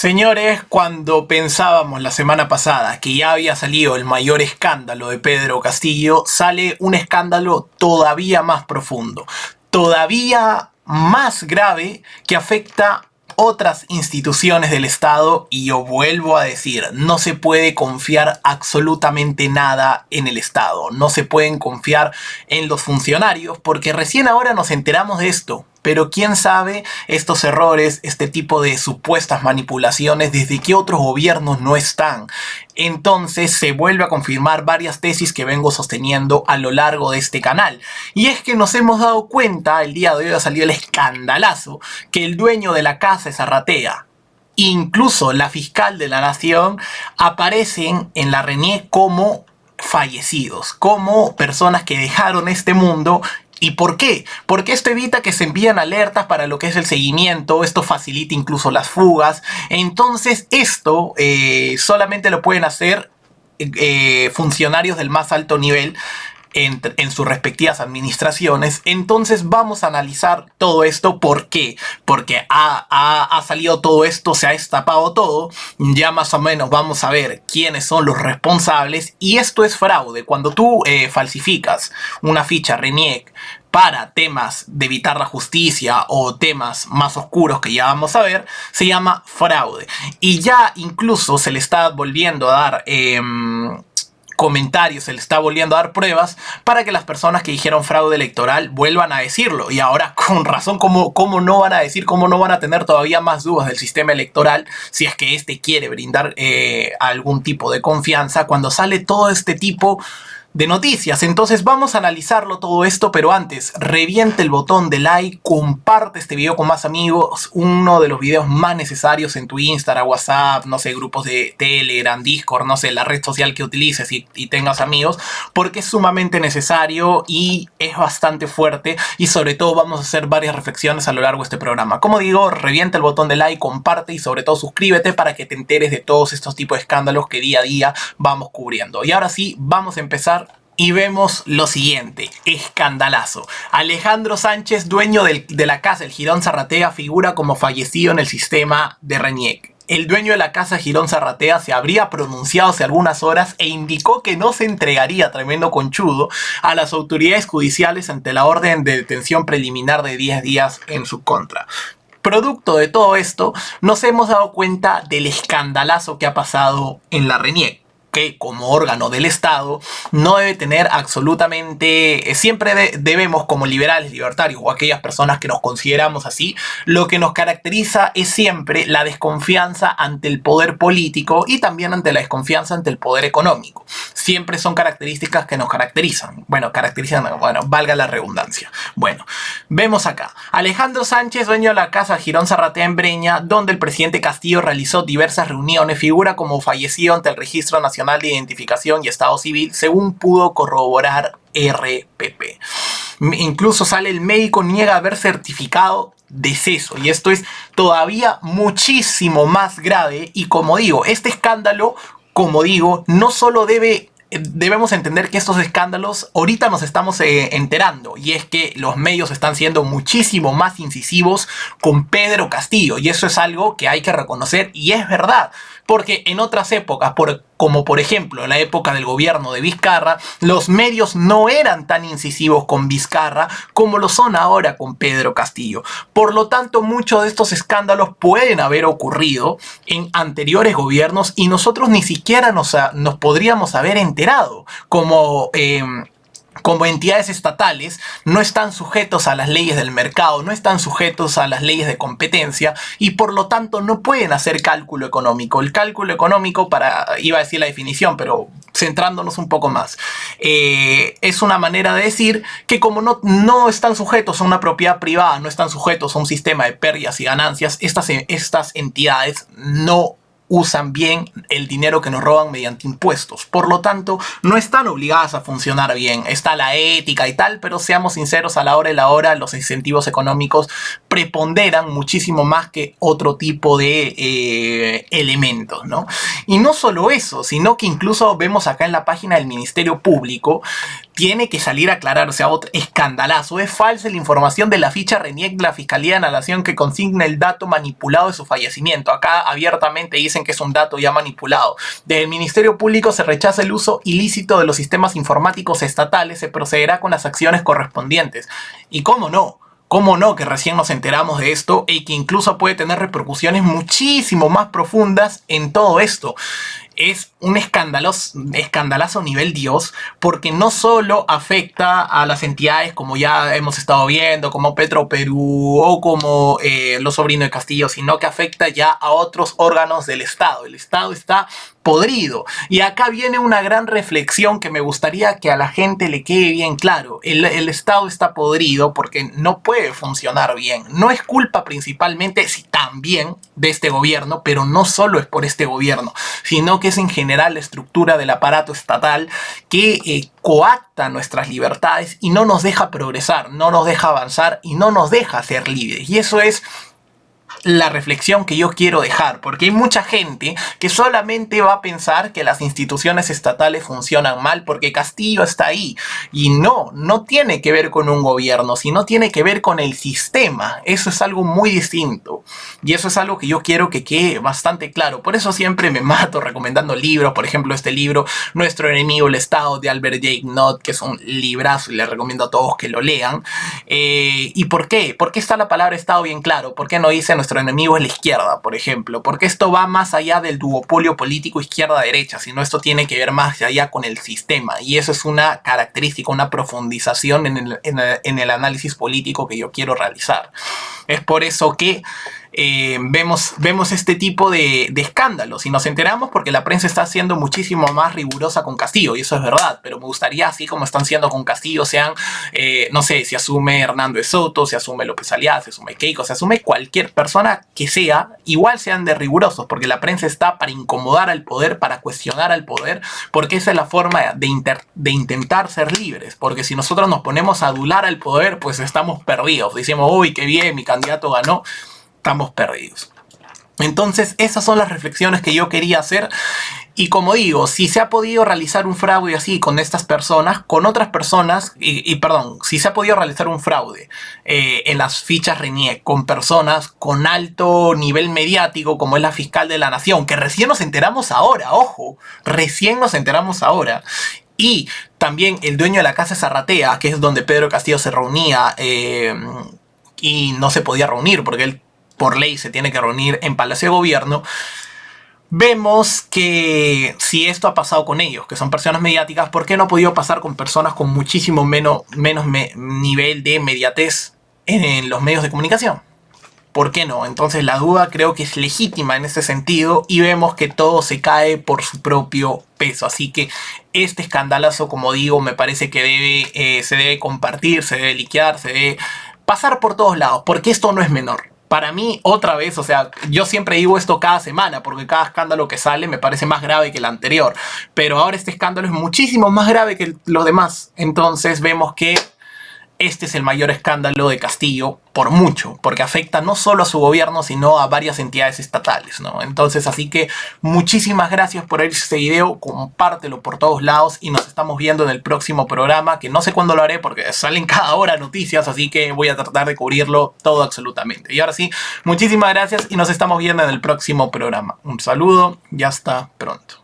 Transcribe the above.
Señores, cuando pensábamos la semana pasada que ya había salido el mayor escándalo de Pedro Castillo, sale un escándalo todavía más profundo, todavía más grave, que afecta otras instituciones del Estado. Y yo vuelvo a decir, no se puede confiar absolutamente nada en el Estado, no se pueden confiar en los funcionarios, porque recién ahora nos enteramos de esto. Pero quién sabe estos errores, este tipo de supuestas manipulaciones, desde qué otros gobiernos no están. Entonces se vuelve a confirmar varias tesis que vengo sosteniendo a lo largo de este canal. Y es que nos hemos dado cuenta, el día de hoy ha salido el escandalazo, que el dueño de la casa de Zarratea, incluso la fiscal de la Nación, aparecen en la RENIEC como fallecidos, como personas que dejaron este mundo. ¿Y por qué? Porque esto evita que se envíen alertas para lo que es el seguimiento, esto facilita incluso las fugas. Entonces esto solamente lo pueden hacer funcionarios del más alto nivel en sus respectivas administraciones. Entonces vamos a analizar todo esto. ¿Por qué? Porque ha salido todo esto, se ha destapado todo. Ya más o menos vamos a ver quiénes son los responsables. Y esto es fraude. Cuando tú falsificas una ficha RENIEC para temas de evitar la justicia o temas más oscuros que ya vamos a ver, se llama fraude. Y ya incluso se le está volviendo a dar comentarios, se le está volviendo a dar pruebas para que las personas que dijeron fraude electoral vuelvan a decirlo. Y ahora, con razón, ¿cómo no van a decir, cómo no van a tener todavía más dudas del sistema electoral si es que este quiere brindar algún tipo de confianza cuando sale todo este tipo de noticias? Entonces vamos a analizarlo todo esto, pero antes, reviente el botón de like, comparte este video con más amigos, uno de los videos más necesarios en tu Instagram, WhatsApp, no sé, grupos de Telegram, Discord, no sé, la red social que utilices y tengas amigos, porque es sumamente necesario y es bastante fuerte, y sobre todo vamos a hacer varias reflexiones a lo largo de este programa. Como digo, revienta el botón de like, comparte y sobre todo suscríbete para que te enteres de todos estos tipos de escándalos que día a día vamos cubriendo. Y ahora sí, vamos a empezar. Y vemos lo siguiente, escandalazo. Alejandro Sánchez, dueño de la casa El Jirón Zarratea, figura como fallecido en el sistema de RENIEC. El dueño de la casa Jirón Zarratea se habría pronunciado hace algunas horas e indicó que no se entregaría, tremendo conchudo, a las autoridades judiciales ante la orden de detención preliminar de 10 días en su contra. Producto de todo esto, nos hemos dado cuenta del escandalazo que ha pasado en la RENIEC, que como órgano del Estado no debe tener absolutamente, siempre debemos, como liberales, libertarios o aquellas personas que nos consideramos así, lo que nos caracteriza es siempre la desconfianza ante el poder político y también ante la desconfianza ante el poder económico. Siempre son características que nos caracterizan. Bueno, valga la redundancia. Bueno, vemos acá. Alejandro Sánchez, dueño de la casa Jirón Zarratea en Breña, donde el presidente Castillo realizó diversas reuniones, figura como fallecido ante el Registro Nacional de Identificación y Estado Civil, según pudo corroborar RPP. Incluso sale el médico, niega haber certificado deceso, y esto es todavía muchísimo más grave. Y como digo, este escándalo, como digo, no solo debemos entender que estos escándalos ahorita nos estamos enterando, y es que los medios están siendo muchísimo más incisivos con Pedro Castillo, y eso es algo que hay que reconocer, y es verdad, porque en otras épocas, como por ejemplo en la época del gobierno de Vizcarra, los medios no eran tan incisivos con Vizcarra como lo son ahora con Pedro Castillo. Por lo tanto, muchos de estos escándalos pueden haber ocurrido en anteriores gobiernos y nosotros ni siquiera nos podríamos haber enterado. Como entidades estatales no están sujetos a las leyes del mercado, no están sujetos a las leyes de competencia, y por lo tanto no pueden hacer cálculo económico. El cálculo económico, iba a decir la definición, pero centrándonos un poco más, es una manera de decir que como no están sujetos a una propiedad privada, no están sujetos a un sistema de pérdidas y ganancias, estas entidades no usan bien el dinero que nos roban mediante impuestos. Por lo tanto, no están obligadas a funcionar bien. Está la ética y tal, pero seamos sinceros, a la hora de la hora los incentivos económicos preponderan muchísimo más que otro tipo de elementos, ¿no? Y no solo eso, sino que incluso vemos acá en la página del Ministerio Público tiene que salir a aclarar, o sea, otro escandalazo. Es falsa la información de la ficha RENIEC de la Fiscalía de la Nación que consigna el dato manipulado de su fallecimiento. Acá abiertamente dicen que es un dato ya manipulado. Desde el Ministerio Público se rechaza el uso ilícito de los sistemas informáticos estatales, se procederá con las acciones correspondientes. ¿Y cómo no? ¿Cómo no? Que recién nos enteramos de esto y que incluso puede tener repercusiones muchísimo más profundas en todo esto. Es un escandalazo nivel Dios, porque no solo afecta a las entidades como ya hemos estado viendo, como Petroperú o como los sobrinos de Castillo, sino que afecta ya a otros órganos del Estado. El Estado está podrido. Y acá viene una gran reflexión que me gustaría que a la gente le quede bien claro. El Estado está podrido porque no puede funcionar bien. No es culpa principalmente, sí, también de este gobierno, pero no solo es por este gobierno, sino que es en general la estructura del aparato estatal que coacta nuestras libertades y no nos deja progresar, no nos deja avanzar y no nos deja ser libres. Y eso es la reflexión que yo quiero dejar, porque hay mucha gente que solamente va a pensar que las instituciones estatales funcionan mal porque Castillo está ahí, y no tiene que ver con un gobierno, sino tiene que ver con el sistema. Eso es algo muy distinto y eso es algo que yo quiero que quede bastante claro. Por eso siempre me mato recomendando libros, por ejemplo este libro Nuestro enemigo el Estado de Albert J. Knott, que es un librazo y les recomiendo a todos que lo lean. ¿Y por qué? ¿Por qué está la palabra Estado bien claro? ¿Por qué no dice nuestro enemigo es la izquierda, por ejemplo? Porque esto va más allá del duopolio político izquierda-derecha, sino esto tiene que ver más allá con el sistema, y eso es una característica, una profundización en el análisis político que yo quiero realizar. Es por eso que vemos este tipo de escándalos y nos enteramos porque la prensa está siendo muchísimo más rigurosa con Castillo, y eso es verdad, pero me gustaría, así como están siendo con Castillo, sean, no sé, si asume Hernando de Soto, si asume López Aliaga, si asume Keiko, si asume cualquier persona que sea, igual sean de rigurosos, porque la prensa está para incomodar al poder, para cuestionar al poder, porque esa es la forma de intentar ser libres, porque si nosotros nos ponemos a adular al poder, pues estamos perdidos. Decimos, uy, qué bien, mi candidato ganó, estamos perdidos. Entonces esas son las reflexiones que yo quería hacer. Y como digo, si se ha podido realizar un fraude así con estas personas, con otras personas, perdón, si se ha podido realizar un fraude en las fichas RENIEC con personas con alto nivel mediático, como es la fiscal de la Nación, que recién nos enteramos ahora, ojo, recién nos enteramos ahora, y también el dueño de la casa Zarratea, que es donde Pedro Castillo se reunía, y no se podía reunir porque él por ley se tiene que reunir en Palacio de Gobierno. Vemos que si esto ha pasado con ellos, que son personas mediáticas, ¿por qué no ha podido pasar con personas con muchísimo menos nivel de mediatez en los medios de comunicación? ¿Por qué no? Entonces la duda creo que es legítima en ese sentido, y vemos que todo se cae por su propio peso. Así que este escandalazo, como digo, me parece que se debe compartir, se debe liquear, se debe pasar por todos lados, porque esto no es menor. Para mí, otra vez, o sea, yo siempre digo esto cada semana, porque cada escándalo que sale me parece más grave que el anterior. Pero ahora este escándalo es muchísimo más grave que los demás. Entonces vemos que este es el mayor escándalo de Castillo por mucho, porque afecta no solo a su gobierno, sino a varias entidades estatales, ¿no? Entonces, así que muchísimas gracias por ver este video, compártelo por todos lados y nos estamos viendo en el próximo programa, que no sé cuándo lo haré porque salen cada hora noticias, así que voy a tratar de cubrirlo todo absolutamente. Y ahora sí, muchísimas gracias y nos estamos viendo en el próximo programa. Un saludo y hasta pronto.